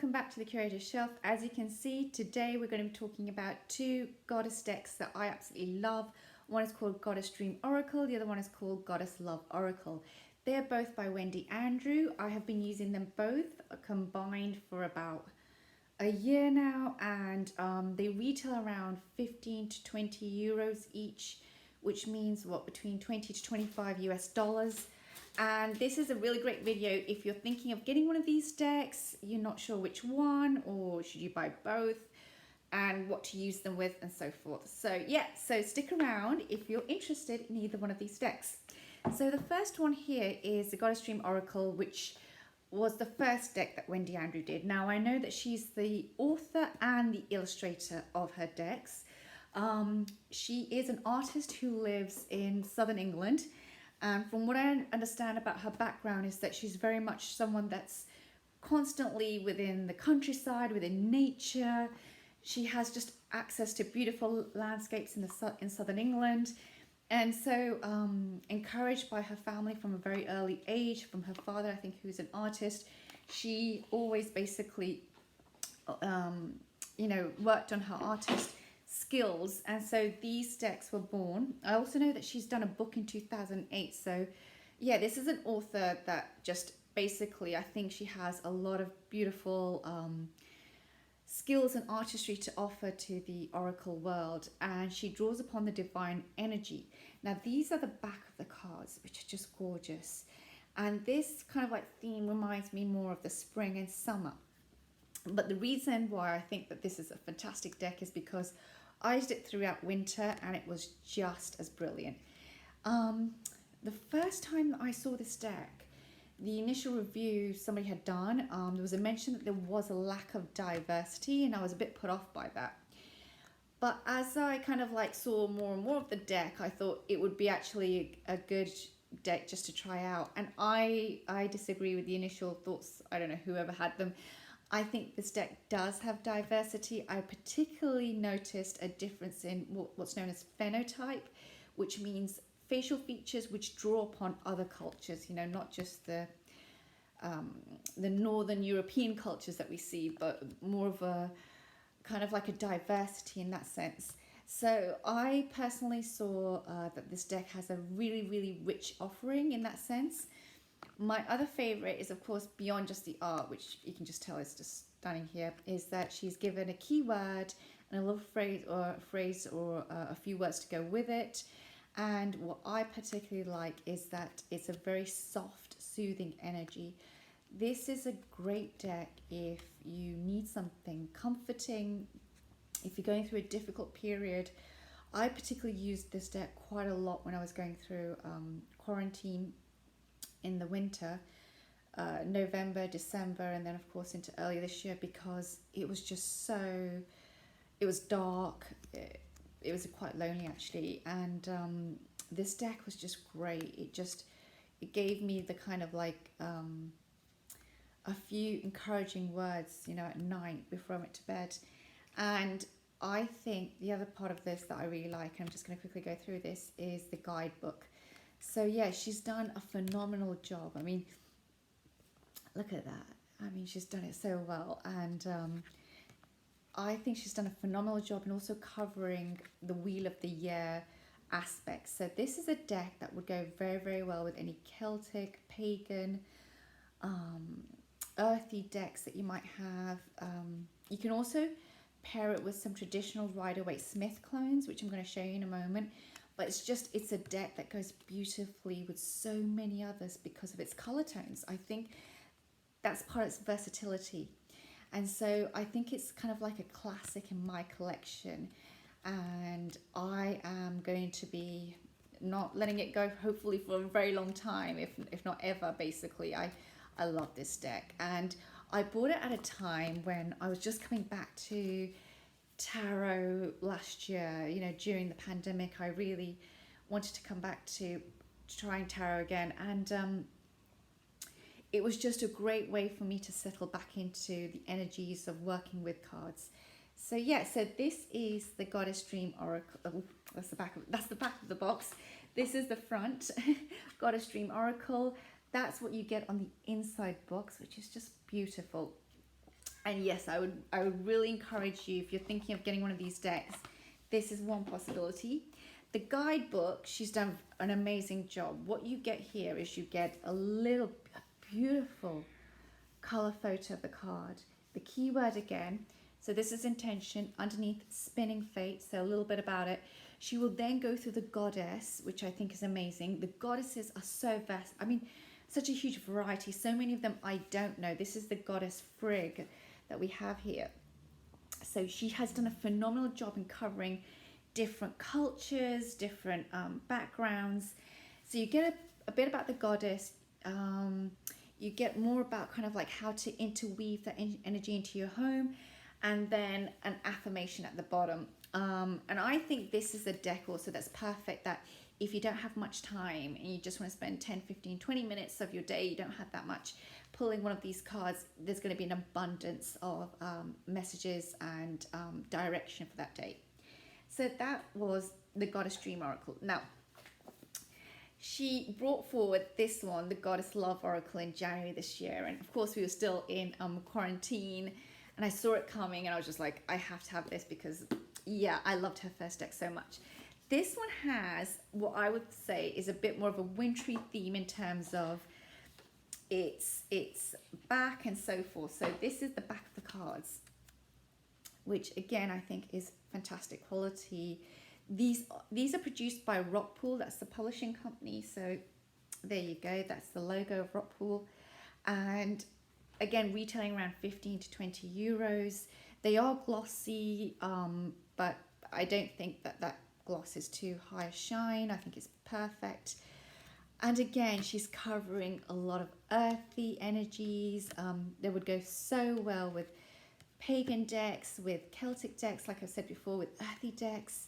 welcome back to the Curator's Shelf. As you can see, today we're going to be talking about two goddess decks that I absolutely love. One is called Goddess Dream Oracle, the other one is called Goddess Love Oracle. They're both by Wendy Andrew. I have been using them both combined for about a year now, and they retail around 15 to 20 euros each, which means what, between 20 to 25 US dollars. And this is a really great video if you're thinking of getting one of these decks, you're not sure which one, or should you buy both, and what to use them with, and so forth. So yeah, so stick around if you're interested in either one of these decks. So the first one here is the Goddess Dream Oracle, which was the first deck that Wendy Andrew did. Now I know that she's the author and the illustrator of her decks. She is an artist who lives in southern England. And from what I understand about her background is that she's very much someone that's constantly within the countryside, within nature. She has just access to beautiful landscapes in southern England. And so encouraged by her family from a very early age, from her father, I think, who's an artist, she always basically, worked on her artist skills, and so these decks were born. I also know that she's done a book in 2008, so yeah, this is an author that just basically, I think she has a lot of beautiful skills and artistry to offer to the oracle world, and she draws upon the divine energy. Now these are the back of the cards, which are just gorgeous, and this kind of like theme reminds me more of the spring and summer. But the reason why I think that this is a fantastic deck is because I used it throughout winter and it was just as brilliant. The first time that I saw this deck, the initial review somebody had done, there was a mention that there was a lack of diversity, and I was a bit put off by that. But as I kind of like saw more and more of the deck, I thought it would be actually a good deck just to try out. And I disagree with the initial thoughts. I don't know whoever had them. I think this deck does have diversity. I particularly noticed a difference in what's known as phenotype, which means facial features which draw upon other cultures, you know, not just the Northern European cultures that we see, but more of a kind of like a diversity in that sense. So I personally saw that this deck has a really, really rich offering in that sense. My other favorite is, of course, beyond just the art, which you can just tell is just stunning here, is that she's given a keyword and a little phrase or a few words to go with it. And what I particularly like is that it's a very soft, soothing energy. This is a great deck if you need something comforting, if you're going through a difficult period. I particularly used this deck quite a lot when I was going through quarantine in the winter, November, December, and then of course into early this year, because it was just so, it was dark, it was quite lonely actually, and this deck was just great. It gave me the kind of like a few encouraging words, you know, at night before I went to bed. And I think the other part of this that I really like, and I'm just going to quickly go through this, is the guidebook. So yeah, she's done a phenomenal job. I mean, look at that. I mean, she's done it so well. And I think she's done a phenomenal job in also covering the Wheel of the Year aspects. So this is a deck that would go very, very well with any Celtic, pagan, earthy decks that you might have. You can also pair it with some traditional Rider-Waite-Smith clones, which I'm going to show you in a moment. But it's a deck that goes beautifully with so many others because of its color tones. I think that's part of its versatility. And so I think it's kind of like a classic in my collection. And I am going to be not letting it go, hopefully, for a very long time, if not ever, basically. I love this deck. And I bought it at a time when I was just coming back to tarot last year. You know, during the pandemic, I really wanted to come back to trying tarot again, and it was just a great way for me to settle back into the energies of working with cards. So yeah, so this is the Goddess Dream Oracle. Oh, that's the back of the box. This is the front. Goddess Dream Oracle. That's what you get on the inside box, which is just beautiful. And yes, I would really encourage you, if you're thinking of getting one of these decks, this is one possibility. The guidebook, she's done an amazing job. What you get here is you get a beautiful color photo of the card. The keyword again, so this is intention, underneath spinning fate, so a little bit about it. She will then go through the goddess, which I think is amazing. The goddesses are so vast. I mean, such a huge variety. So many of them I don't know. This is the goddess Frigg that we have here. So she has done a phenomenal job in covering different cultures, different backgrounds. So you get a bit about the goddess. You get more about kind of like how to interweave that energy into your home, and then an affirmation at the bottom. And I think this is a deck also that's perfect, that if you don't have much time and you just want to spend 10, 15, 20 minutes of your day, you don't have that much, pulling one of these cards, there's going to be an abundance of messages and direction for that day. So that was the Goddess Dream Oracle. Now, she brought forward this one, the Goddess Love Oracle, in January this year. And of course, we were still in quarantine, and I saw it coming, and I was just like, I have to have this because, yeah, I loved her first deck so much. This one has what I would say is a bit more of a wintry theme in terms of its back and so forth. So this is the back of the cards, which again I think is fantastic quality. These are produced by Rockpool, that's the publishing company. So there you go, that's the logo of Rockpool. And again, retailing around 15 to 20 euros. They are glossy, but I don't think that gloss is too high a shine. I think it's perfect. And again, she's covering a lot of earthy energies. They would go so well with pagan decks, with Celtic decks, like I said before, with earthy decks.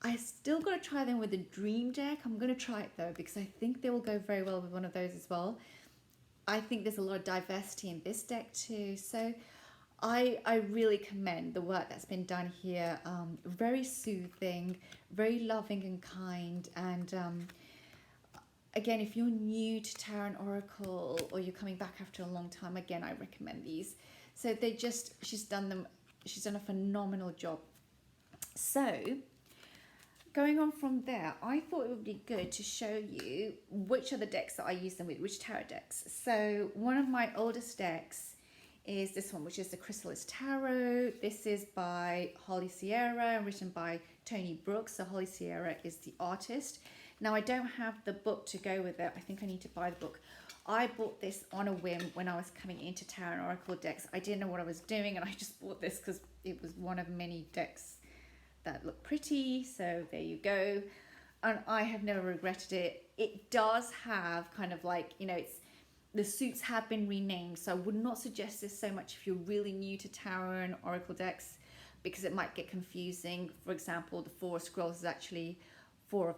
I still got to try them with a dream deck. I'm going to try it though, because I think they will go very well with one of those as well. I think there's a lot of diversity in this deck too. So I really commend the work that's been done here. Very soothing, very loving and kind. And again, if you're new to Tarot and Oracle, or you're coming back after a long time, again, I recommend these. So she's done a phenomenal job. So going on from there, I thought it would be good to show you which are the decks that I use them with, which tarot decks. So one of my oldest decks is this one, which is the Chrysalis Tarot. This is by Holly Sierra, written by Tony Brooks. So Holly Sierra is the artist. Now I don't have the book to go with it. I think I need to buy the book. I bought this on a whim when I was coming into Tarot and Oracle decks. I didn't know what I was doing, and I just bought this because it was one of many decks that look pretty. So there you go. And I have never regretted it. It does have kind of like, the suits have been renamed, so I would not suggest this so much if you're really new to Tarot and Oracle decks, because it might get confusing. For example, the Four of Scrolls is actually Four of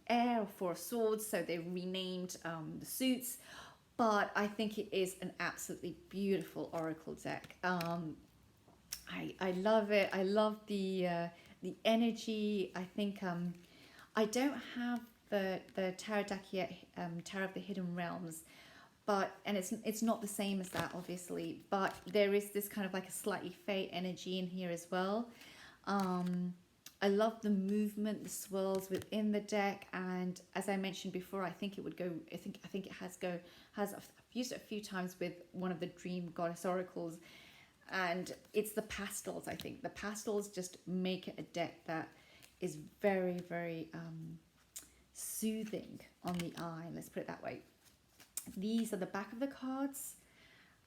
Air or Four of Swords, so they renamed the suits. But I think it is an absolutely beautiful Oracle deck. I love it. I love the energy. I think I don't have the Tarot deck yet, Tarot of the Hidden Realms, and it's not the same as that, obviously, but there is this kind of like a slightly fate energy in here as well. I love the movement, the swirls within the deck, and as I mentioned before, I think it would go. I think it has I've used it a few times with one of the Dream Goddess Oracles, and it's the pastels. I think the pastels just make it a deck that is very, very soothing on the eye. Let's put it that way. These are the back of the cards.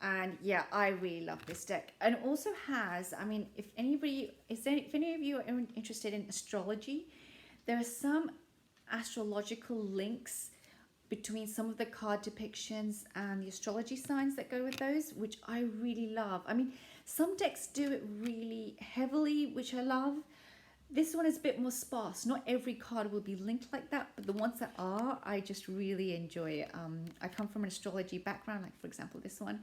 And yeah, I really love this deck. And it also has, I mean, if any of you are interested in astrology, there are some astrological links between some of the card depictions and the astrology signs that go with those, which I really love. I mean, some decks do it really heavily, which I love. This one is a bit more sparse. Not every card will be linked like that, but the ones that are, I just really enjoy it. I come from an astrology background, like for example this one.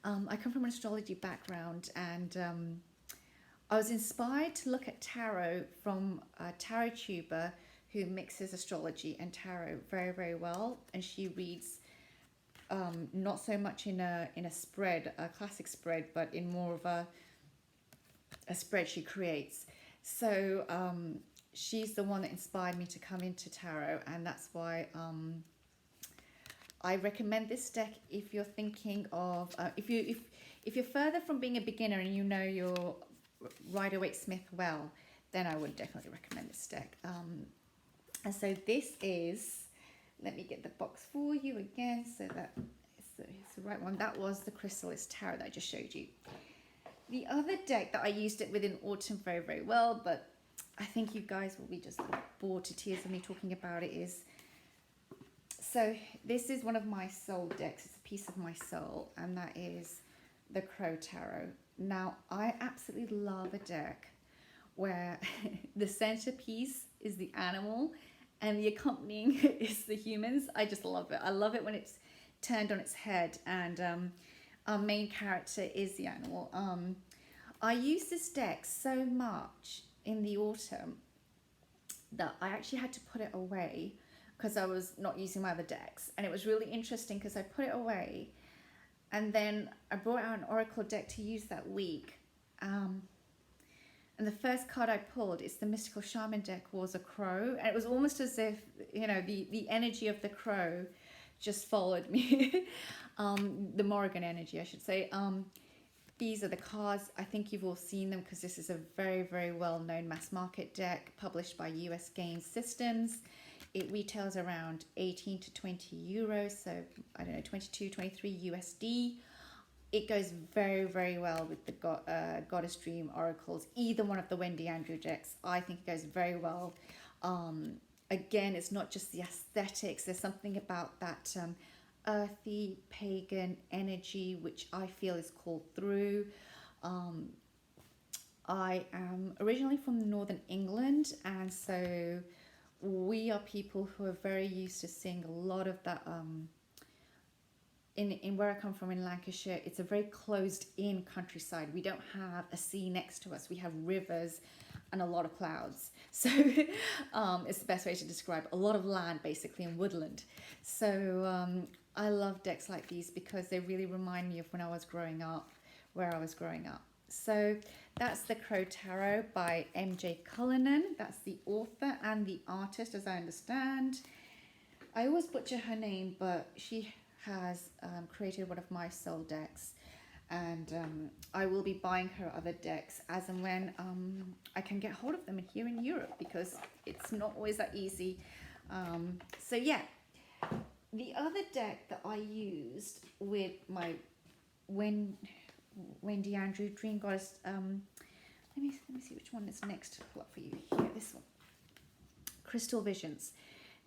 I come from an astrology background, and I was inspired to look at tarot from a tarot tuber who mixes astrology and tarot very, very well, and she reads not so much in a spread, a classic spread, but in more of a spread she creates. So she's the one that inspired me to come into tarot, and that's why I recommend this deck if you're thinking of if you're further from being a beginner and you know your Rider-Waite-Smith well, then I would definitely recommend this deck. And so this is, let me get the box for you again so that it's the right one. That was the Chrysalis Tarot that I just showed you. The other deck that I used it with in autumn very, very well, but I think you guys will be just bored to tears of me talking about it, is, so this is one of my soul decks. It's a piece of my soul, and that is the Crow Tarot. Now, I absolutely love a deck where the centerpiece is the animal and the accompanying is the humans. I just love it. I love it when it's turned on its head and our main character is the animal. I use this deck so much in the autumn that I actually had to put it away because I was not using my other decks. And it was really interesting because I put it away and then I brought out an Oracle deck to use that week. And the first card I pulled, it's the Mystical Shaman deck, was a crow. And it was almost as if, you know, the energy of the crow just followed me. The Morrigan energy, I should say. These are the cards. I think you've all seen them because this is a very, very well-known mass market deck published by US Game Systems. It retails around 18 to 20 euros, so I don't know, 22, 23 USD. It goes very, very well with the Goddess Dream Oracles, either one of the Wendy Andrew decks. I think it goes very well. Again, it's not just the aesthetics. There's something about that earthy, pagan energy, which I feel is called through. I am originally from Northern England, and so we are people who are very used to seeing a lot of that. In where I come from in Lancashire, it's a very closed-in countryside. We don't have a sea next to us. We have rivers and a lot of clouds. So it's the best way to describe a lot of land, basically, and woodland. So I love decks like these because they really remind me of when I was growing up, where I was growing up. So that's the Crow Tarot by MJ Cullinan. That's the author and the artist, as I understand. I always butcher her name, but she has created one of my soul decks, and I will be buying her other decks as and when I can get hold of them here in Europe, because it's not always that easy. So yeah, the other deck that I used with my Wendy Andrew Dream Goddess, let me see which one is next to pull up for you here. This one, Crystal Visions.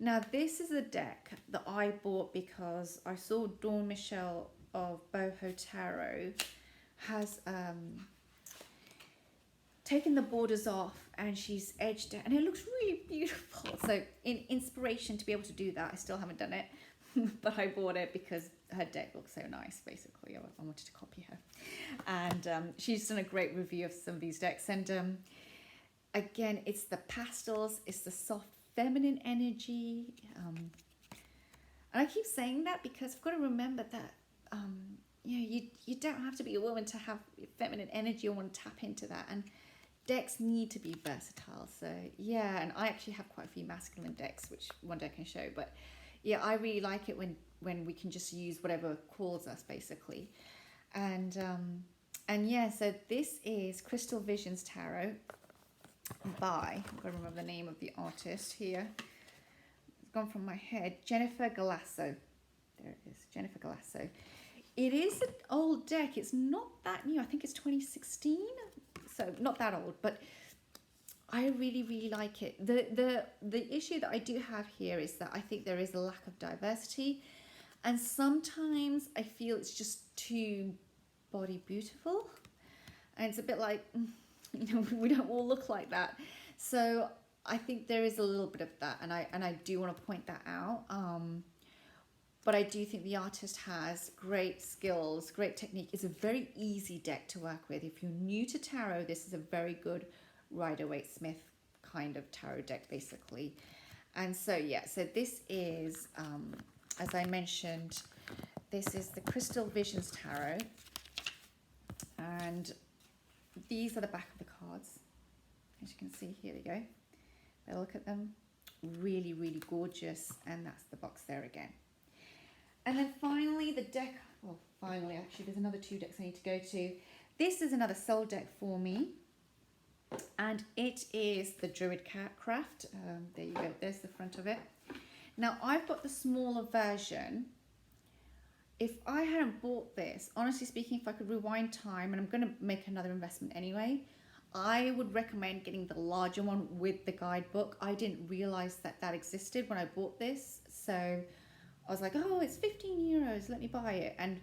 Now, this is a deck that I bought because I saw Dawn Michelle of Boho Tarot has taken the borders off and she's edged it, and it looks really beautiful. So in inspiration to be able to do that, I still haven't done it, but I bought it because her deck looks so nice, basically. I wanted to copy her. And she's done a great review of some of these decks. And again, it's the pastels, it's the soft feminine energy, and I keep saying that because I've got to remember that you don't have to be a woman to have feminine energy or want to tap into that, and decks need to be versatile. So yeah, and I actually have quite a few masculine decks, which one day I can show, but yeah, I really like it when we can just use whatever calls us, basically. And yeah, so this is Crystal Visions Tarot by, I've got to remember the name of the artist here, it's gone from my head, Jennifer Galasso. There it is, Jennifer Galasso. It is an old deck, it's not that new, I think it's 2016, so not that old, but I really, really like it. The issue that I do have here is that I think there is a lack of diversity, and sometimes I feel it's just too body beautiful, and it's a bit like, you know, we don't all look like that. So I think there is a little bit of that, and I do want to point that out. But I do think the artist has great skills, great technique. It's a very easy deck to work with. If you're new to tarot, this is a very good Rider-Waite-Smith kind of tarot deck, basically. And so yeah, so this is, as I mentioned, this is the Crystal Visions Tarot. And these are the back of the cards. As you can see, here we go. They look at them. Really, really gorgeous. And that's the box there again. And then finally, the deck. Well, finally, actually, there's another 2 decks I need to go to. This is another soul deck for me. And it is the Druid Craft. There you go. There's the front of it. Now, I've got the smaller version. If I hadn't bought this, honestly speaking, if I could rewind time, and I'm going to make another investment anyway, I would recommend getting the larger one with the guidebook. I didn't realize that that existed when I bought this. So I was like, oh, it's 15 euros. Let me buy it. And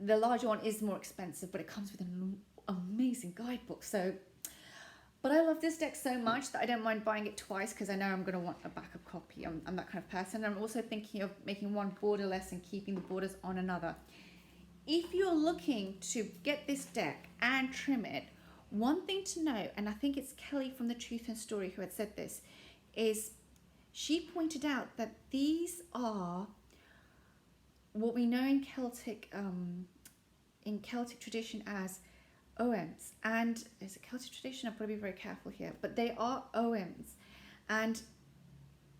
the larger one is more expensive, but it comes with an amazing guidebook. So, but I love this deck so much that I don't mind buying it twice because I know I'm going to want a backup copy. I'm that kind of person. I'm also thinking of making one borderless and keeping the borders on another. If you're looking to get this deck and trim it, one thing to know, and I think it's Kelly from The Truth and Story who had said this, is she pointed out that these are what we know in Celtic tradition as OMs. And it's a Celtic tradition, I've got to be very careful here, but they are OMs. And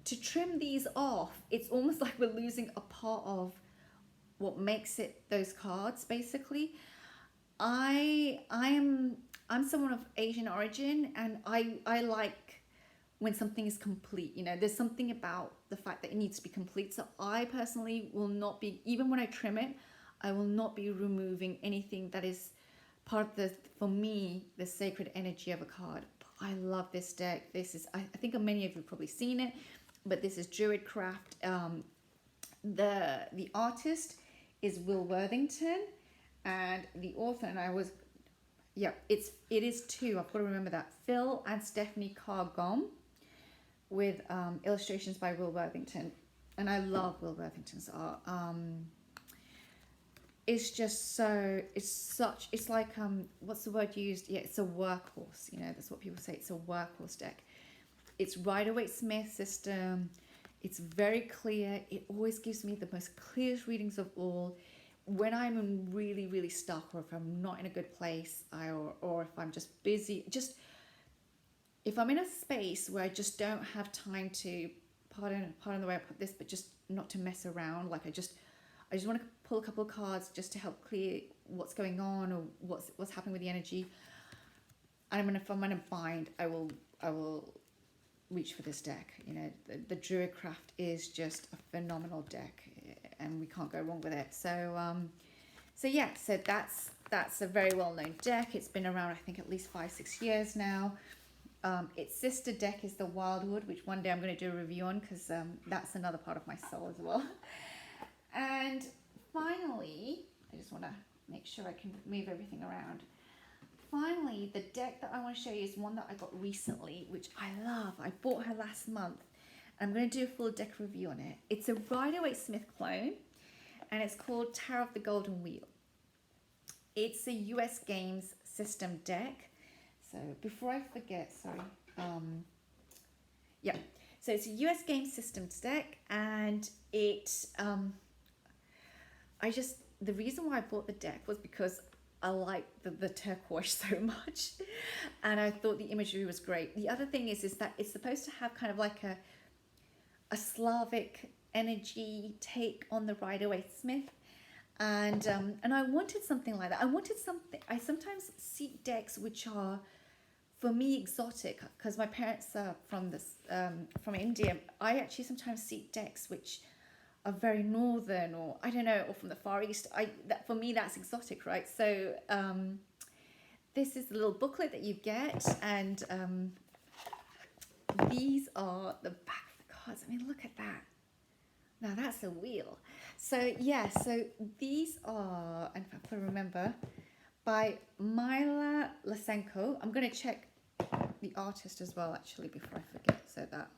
to trim these off, it's almost like we're losing a part of what makes it those cards, basically. I'm someone of Asian origin, and I like when something is complete. You know, there's something about the fact that it needs to be complete. So I personally will not be, even when I trim it, I will not be removing anything that is part of the, for me, the sacred energy of a card. But I love this deck. This is, I think many of you have probably seen it, but this is Druid Craft. The artist is Will Worthington, and the author, and it is 2, I've got to remember that, Phil and Stephanie Carr-Gom, with illustrations by Will Worthington. And I love Will Worthington's art. It's just so, it's like, what's the word used? Yeah, it's a workhorse, you know, that's what people say, it's a workhorse deck. It's Rider-Waite-Smith system, it's very clear, it always gives me the most clearest readings of all. When I'm in really, really stuck, or if I'm not in a good place, or if I'm just busy, just if I'm in a space where I just don't have time to, pardon the way I put this, but just not to mess around, like I just want to pull a couple of cards just to help clear what's going on or what's happening with the energy. And if I'm in a bind, I will reach for this deck. You know, the Druid Craft is just a phenomenal deck, and we can't go wrong with it. So that's a very well-known deck. It's been around, I think, at least 5-6 years now. Its sister deck is the Wildwood, which one day I'm going to do a review on, because that's another part of my soul as well. And finally, I just want to make sure I can move everything around. Finally, the deck that I want to show you is one that I got recently, which I love. I bought her last month. I'm going to do a full deck review on it. It's a Rider-Waite-Smith clone, and it's called Tower of the Golden Wheel. It's a US Games system deck. So before I forget, sorry. So it's a US Games systems deck, and it, the reason why I bought the deck was because I like the turquoise so much, and I thought the imagery was great. The other thing is that it's supposed to have kind of like a Slavic energy take on the Rider-Waite-Smith, and I wanted something like that. I sometimes seek decks which are, for me, exotic, because my parents are from India. I actually sometimes seek decks which are very northern, or I don't know, or from the Far East. For me, that's exotic, right? So this is the little booklet that you get, and these are the back of the cards. I mean, look at that. Now that's a wheel. So yeah, so these are, and if I can remember, by Myla Lysenko. I'm going to check the artist as well, actually, before I forget, so that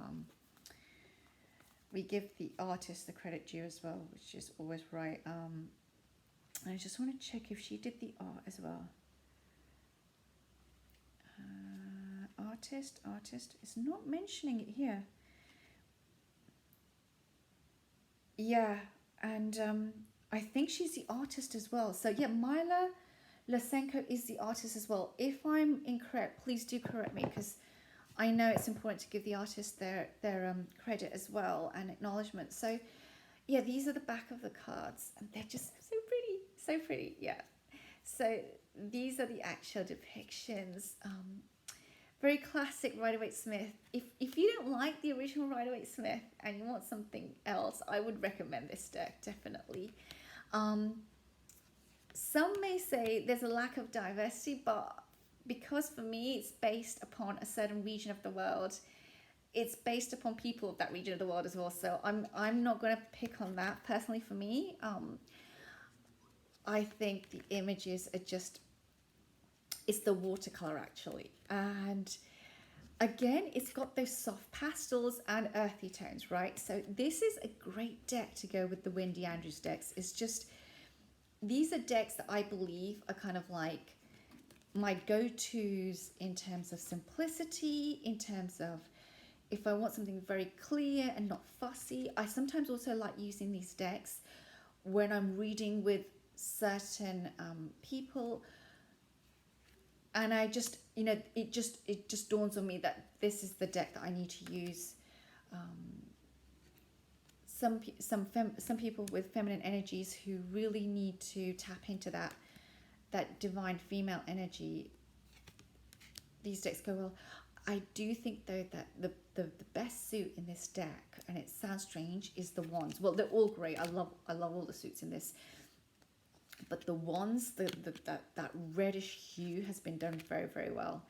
we give the artist the credit due as well, which is always right. I just want to check if she did the art as well. Artist, it's not mentioning it here. Yeah, and I think she's the artist as well. So yeah, Myla Lysenko is the artist as well. If I'm incorrect, please do correct me, because I know it's important to give the artist their credit as well and acknowledgement. So yeah, these are the back of the cards, and they're just so pretty, so pretty. Yeah. So these are the actual depictions. Very classic Rider-Waite-Smith. If you don't like the original Rider-Waite-Smith and you want something else, I would recommend this deck, definitely. Some may say there's a lack of diversity, but because for me it's based upon a certain region of the world, it's based upon people of that region of the world as well. So I'm not going to pick on that personally for me. I think the images are just, it's the watercolor actually, and again it's got those soft pastels and earthy tones, right? So this is a great deck to go with the Wendy Andrews decks. It's just, these are decks that I believe are kind of like my go-tos in terms of simplicity, in terms of if I want something very clear and not fussy. I sometimes also like using these decks when I'm reading with certain people, and I just, you know, it just dawns on me that this is the deck that I need to use. Some people with feminine energies who really need to tap into that divine female energy, these decks go well. I do think though that the best suit in this deck, and it sounds strange, is the wands. Well, they're all great. I love all the suits in this, but the wands, that reddish hue has been done very, very well.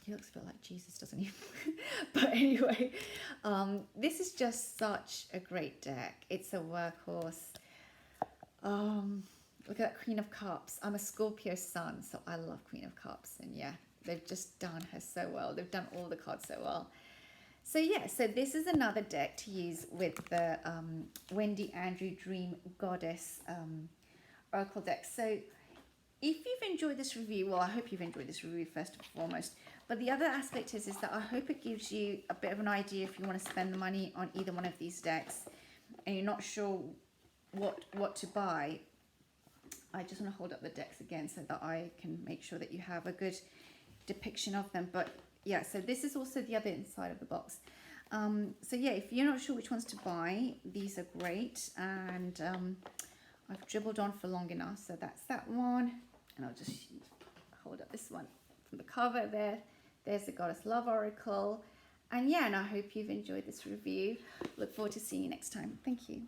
He looks a bit like Jesus, doesn't he? But anyway, this is just such a great deck. It's a workhorse. Look at that Queen of Cups. I'm a Scorpio sun, so I love Queen of Cups. And yeah, they've just done her so well. They've done all the cards so well. So yeah, so this is another deck to use with the Wendy Andrew Dream Goddess Oracle deck. So if you've enjoyed this review, well, I hope you've enjoyed this review first and foremost. But the other aspect is that I hope it gives you a bit of an idea if you want to spend the money on either one of these decks and you're not sure what to buy. I just want to hold up the decks again so that I can make sure that you have a good depiction of them. But yeah, so this is also the other inside of the box. So yeah, if you're not sure which ones to buy, these are great. And I've dribbled on for long enough, so that's that one. And I'll just hold up this one from the cover there. There's the Goddess Love Oracle. And yeah, and I hope you've enjoyed this review. Look forward to seeing you next time. Thank you.